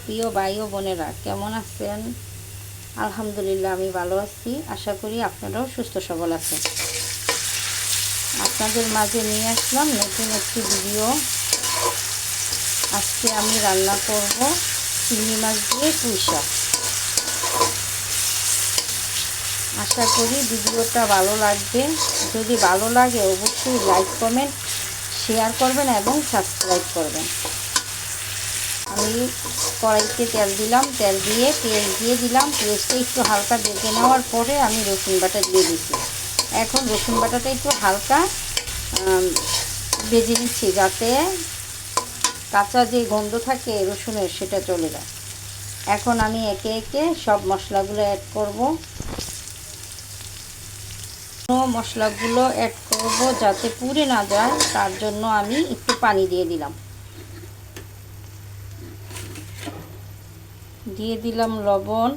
প্রিয় ভাই ও বোনেরা, কেমন আছেন? আলহামদুলিল্লাহ, আমি ভালো আছি। আশা করি আপনারাও সুস্থ সবল আছেন। আপনাদের মাঝে নিয়ে আসলাম নতুন একটি ভিডিও। আজকে আমি রান্না করব চিংড়ি মাছ দিয়ে পুঁই শাক। আশা করি ভিডিওটা ভালো লাগবে। যদি ভালো লাগে অবশ্যই লাইক, কমেন্ট, শেয়ার করবেন এবং সাবস্ক্রাইব করবেন। আমি কড়াইতে তেল দিলাম, তেল দিয়ে পেঁয়াজ দিয়ে দিলাম। পেঁয়াজটা একটু হালকা ভেজে নেওয়ার পরে আমি রসুন বাটা দিয়ে দিচ্ছি। এখন রসুন বাটাটা একটু হালকা ভেজে নিচ্ছি, যাতে কাঁচা যে গন্ধ থাকে রসুনের সেটা চলে যায়। এখন আমি একে একে সব মশলাগুলো অ্যাড করব। মশলাগুলো অ্যাড করব যাতে পুড়ে না যায়, তার জন্য আমি একটু পানি দিয়ে দিলাম। দিয়ে দিলাম লবণ,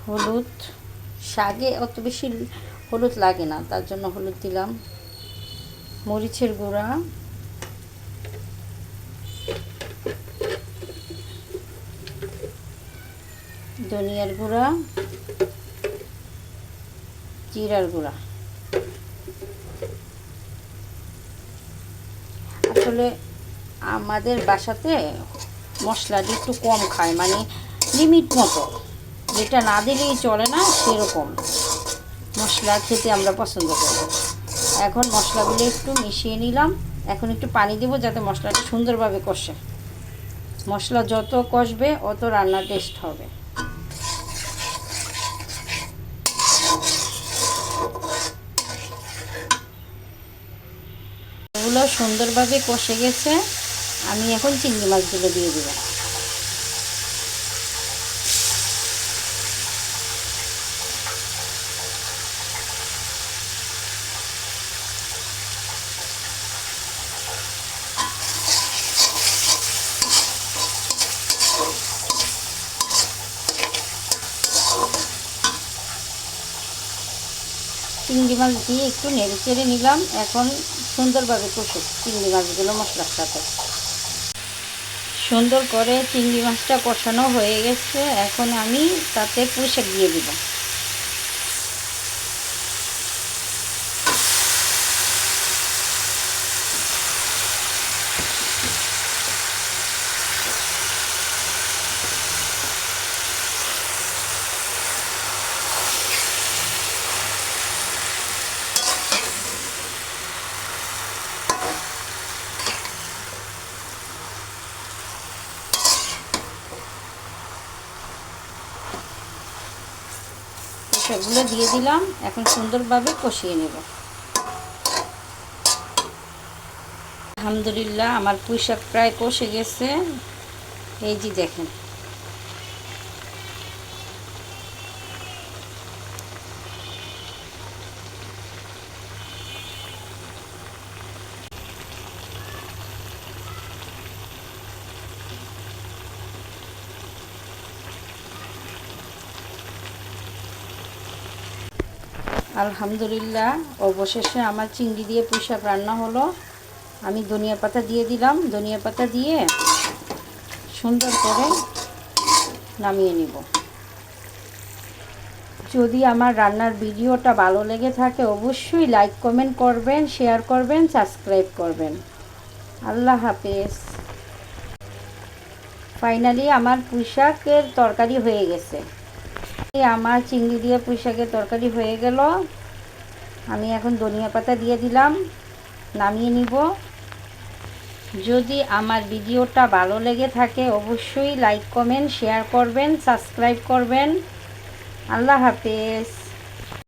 হলুদ। শাকে অত বেশি হলুদ লাগে না, তার জন্য হলুদ দিলাম। মরিচের গুঁড়া, ধনিয়ার গুঁড়া, জিরার গুঁড়া। আসলে আমাদের বাসাতে মশলাটা একটু কম খায়, মানে লিমিট মতো, যেটা না দিলেই চলে না সেরকম মশলা খেতে আমরা পছন্দ করি। এখন মশলাগুলো একটু মিশিয়ে নিলাম। এখন একটু পানি দেবো যাতে মশলাটা সুন্দরভাবে কষে। মশলা যত কষবে অত রান্নার টেস্ট হবে। এগুলো সুন্দরভাবে কষে গেছে। আমি এখন চিংড়ি মাছগুলো দিয়ে দেবো। চিংড়ি মাছ দিয়ে একটু নেড়ে চেড়ে নিলাম। এখন সুন্দরভাবে কষে চিংড়ি মাছগুলো মশলার সাথে। সুন্দর করে চিংড়ি মাছটা কষানো হয়ে গেছে। এখন আমি তাতে পুঁই শাক দিয়ে দিব। সেগুলো দিয়ে দিলাম। এখন সুন্দরভাবে কষিয়ে নেব। আলহামদুলিল্লাহ, আমার পুঁই শাক প্রায় কষে গেছে। এই যে দেখেন। আলহামদুলিল্লাহ, অবশেষে আমার চিংড়ি দিয়ে পুঁই শাক রান্না হলো। আমি ধনিয়া পাতা দিয়ে দিলাম। ধনিয়া পাতা দিয়ে সুন্দর করে নামিয়ে নিব। যদি আমার রান্নার ভিডিওটা ভালো লেগে থাকে অবশ্যই লাইক, কমেন্ট করবেন, শেয়ার করবেন, সাবস্ক্রাইব করবেন। আল্লাহ হাফেজ। ফাইনালি আমার পুঁই শাকের তরকারি হয়ে গেছে। আমার চিংড়ি দিয়ে পুঁই শাকের তরকারি হয়ে গেল। আমি এখন ধনিয়া পাতা দিয়ে দিলাম, নামিয়ে নিব। যদি আমার ভিডিওটা ভালো লেগে থাকে অবশ্যই লাইক, কমেন্ট, শেয়ার করবেন, সাবস্ক্রাইব করবেন। আল্লাহ হাফেজ।